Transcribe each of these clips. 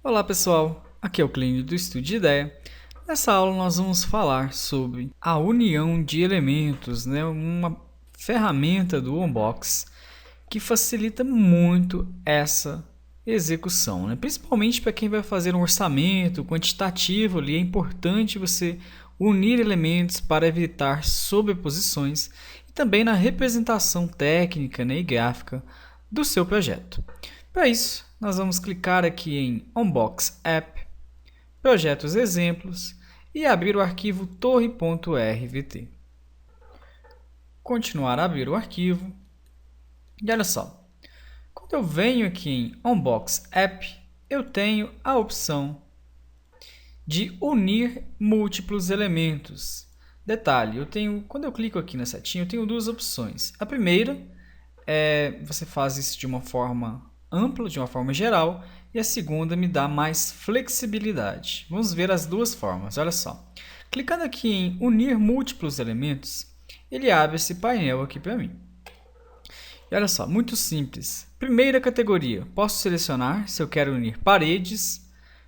Olá pessoal, aqui é o Clínio do Estúdio Ideia. Nessa aula nós vamos falar sobre a união de elementos, uma ferramenta do Onbox que facilita muito essa execução, principalmente para quem vai fazer um orçamento quantitativo ali. É importante você unir elementos para evitar sobreposições e também na representação técnica e gráfica do seu projeto. Para isso, nós vamos clicar aqui em Onbox App, Projetos Exemplos e abrir o arquivo torre.rvt. Continuar a abrir o arquivo. E olha só, quando eu venho aqui em Onbox App, eu tenho a opção de unir múltiplos elementos. Detalhe, quando eu clico aqui na setinha, eu tenho duas opções. A primeira é você faz isso de uma forma ampla, de uma forma geral, e a segunda me dá mais flexibilidade. Vamos ver as duas formas, olha só. Clicando aqui em unir múltiplos elementos, ele abre esse painel aqui para mim. E olha só, muito simples. Primeira categoria, posso selecionar se eu quero unir paredes.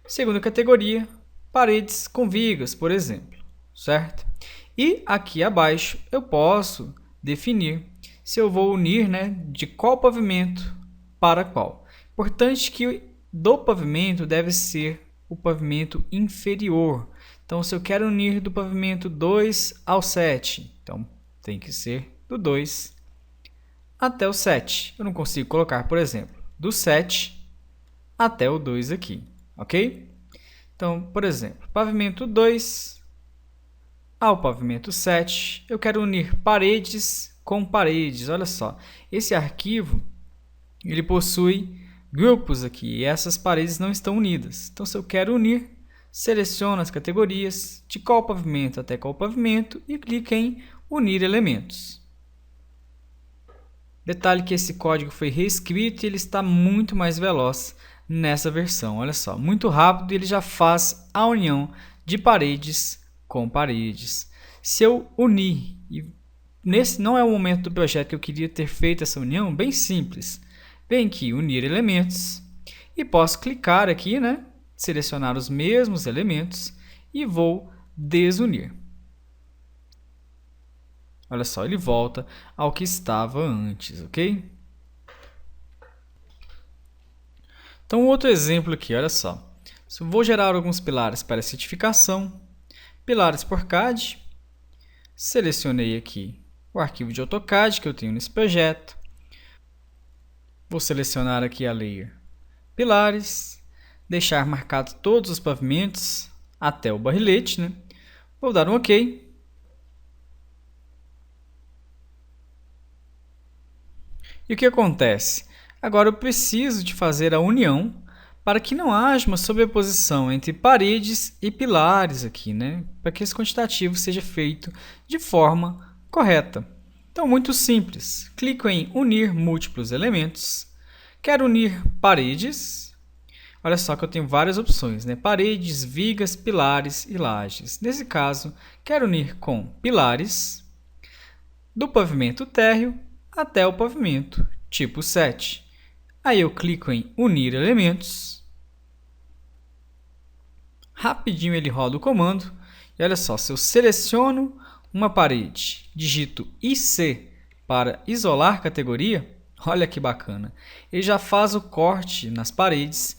Segunda categoria, paredes com vigas, por exemplo, certo? E aqui abaixo eu posso definir se eu vou unir de qual pavimento para qual. Importante que do pavimento deve ser o pavimento inferior. Então, se eu quero unir do pavimento 2 ao 7, então tem que ser do 2 até o 7. Eu não consigo colocar, por exemplo, do 7 até o 2 aqui, ok? Então, por exemplo, pavimento 2 ao pavimento 7, eu quero unir paredes com paredes. Olha só, esse arquivo ele possui grupos aqui e essas paredes não estão unidas. Então, se eu quero unir, seleciono as categorias de qual pavimento até qual pavimento e clico em unir elementos. Detalhe que esse código foi reescrito e ele está muito mais veloz nessa versão. Olha só, muito rápido, ele já faz a união de paredes com paredes. Se eu unir, e nesse não é o momento do projeto que eu queria ter feito essa união, bem simples. Venho aqui unir elementos e posso clicar aqui, selecionar os mesmos elementos e vou desunir. Olha só, ele volta ao que estava antes, ok? Então, outro exemplo aqui, olha só. Vou gerar alguns pilares para certificação, pilares por CAD. Selecionei aqui o arquivo de AutoCAD que eu tenho nesse projeto. Vou selecionar aqui a layer pilares, deixar marcado todos os pavimentos até o barrilete, Vou dar um OK. E o que acontece? Agora eu preciso de fazer a união para que não haja uma sobreposição entre paredes e pilares aqui, Para que esse quantitativo seja feito de forma correta. Então, muito simples. Clico em unir múltiplos elementos. Quero unir paredes. Olha só que eu tenho várias opções, Paredes, vigas, pilares e lajes. Nesse caso, quero unir com pilares do pavimento térreo até o pavimento tipo 7. Aí eu clico em unir elementos. Rapidinho ele roda o comando. E olha só, se eu seleciono uma parede, digito IC para isolar categoria, olha que bacana. Ele já faz o corte nas paredes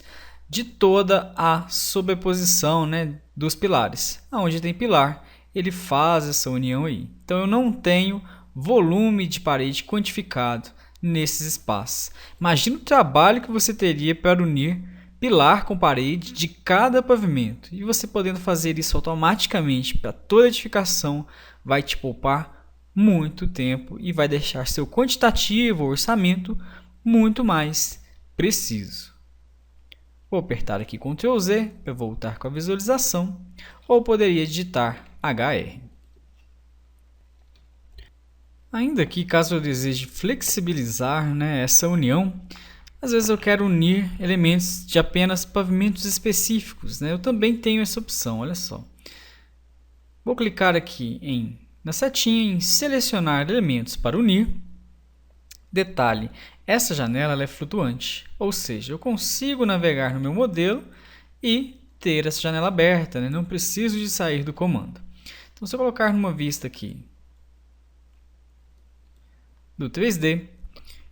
de toda a sobreposição dos pilares. Onde tem pilar, ele faz essa união aí. Então eu não tenho volume de parede quantificado nesses espaços. Imagina o trabalho que você teria para unir pilar com parede de cada pavimento. E você podendo fazer isso automaticamente para toda edificação, vai te poupar muito tempo e vai deixar seu quantitativo ou orçamento muito mais preciso. Vou apertar aqui Ctrl Z para voltar com a visualização, ou poderia digitar HR. Ainda que, caso eu deseje flexibilizar essa união, às vezes eu quero unir elementos de apenas pavimentos específicos. Eu também tenho essa opção, olha só. Vou clicar aqui na setinha em selecionar elementos para unir. Detalhe, essa janela ela é flutuante, ou seja, eu consigo navegar no meu modelo e ter essa janela aberta, né? Não preciso de sair do comando. Então, se eu colocar numa vista aqui do 3D,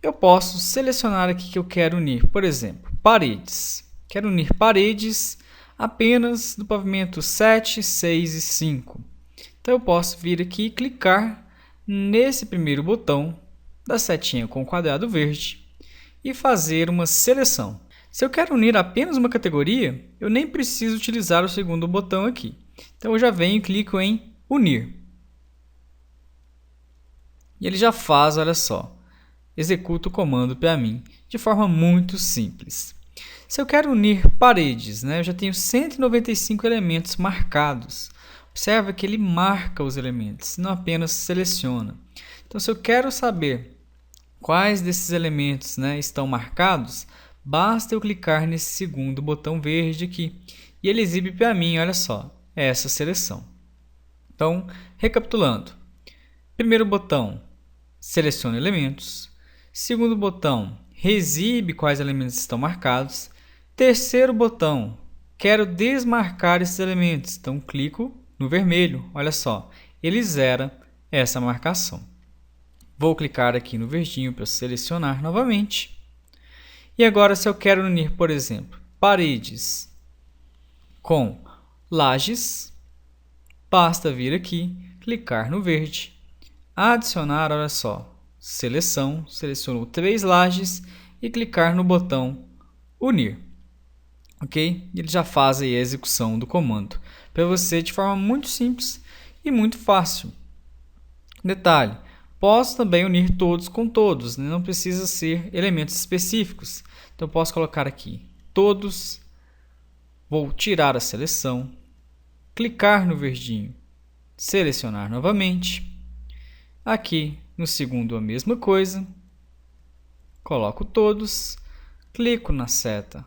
eu posso selecionar aqui que eu quero unir, por exemplo, paredes. Quero unir paredes apenas do pavimento 7, 6 e 5. Então, eu posso vir aqui e clicar nesse primeiro botão da setinha com o quadrado verde e fazer uma seleção. Se eu quero unir apenas uma categoria, eu nem preciso utilizar o segundo botão aqui. Então, eu já venho e clico em unir. E ele já faz, olha só, executa o comando para mim de forma muito simples. Se eu quero unir paredes, né, eu já tenho 195 elementos marcados. Observa que ele marca os elementos, não apenas seleciona. Então, se eu quero saber quais desses elementos, né, estão marcados, basta eu clicar nesse segundo botão verde aqui e ele exibe para mim, olha só, essa seleção. Então, recapitulando. Primeiro botão, seleciona elementos. Segundo botão, exibe quais elementos estão marcados. Terceiro botão, quero desmarcar esses elementos. Então, clico no vermelho. Olha só, ele zera essa marcação. Vou clicar aqui no verdinho para selecionar novamente. E agora, se eu quero unir, por exemplo, paredes com lajes, basta vir aqui, clicar no verde, adicionar, olha só, seleção, selecionou 3 lajes e clicar no botão unir. Ok? Ele já faz aí a execução do comando para você de forma muito simples e muito fácil. Detalhe, posso também unir todos com todos, né? Não precisa ser elementos específicos. Então, eu posso colocar aqui todos, vou tirar a seleção, clicar no verdinho, selecionar novamente. Aqui no segundo a mesma coisa, coloco todos, clico na seta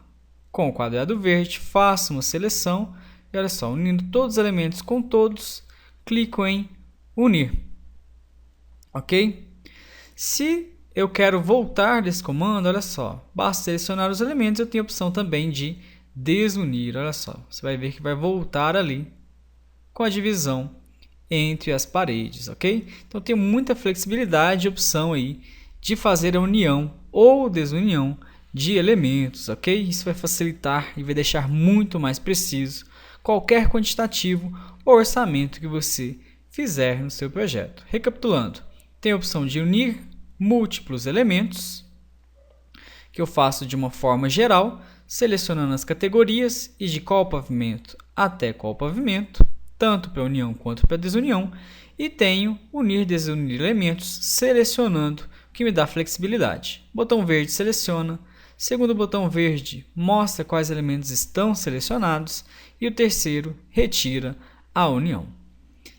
com o quadrado verde, faço uma seleção e olha só, unindo todos os elementos com todos, clico em unir. Ok? Se eu quero voltar desse comando, olha só, basta selecionar os elementos, eu tenho a opção também de desunir, olha só, você vai ver que vai voltar ali com a divisão entre as paredes, ok? Então, tem muita flexibilidade e opção aí de fazer a união ou desunião de elementos, ok? Isso vai facilitar e vai deixar muito mais preciso qualquer quantitativo ou orçamento que você fizer no seu projeto. Recapitulando, tem a opção de unir múltiplos elementos, que eu faço de uma forma geral, selecionando as categorias e de qual pavimento até qual pavimento, tanto para união quanto para desunião, e tenho unir e desunir elementos, selecionando, o que me dá flexibilidade. Botão verde seleciona, segundo botão verde mostra quais elementos estão selecionados e o terceiro retira a união.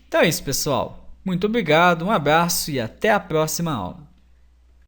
Então é isso, pessoal. Muito obrigado, um abraço e até a próxima aula.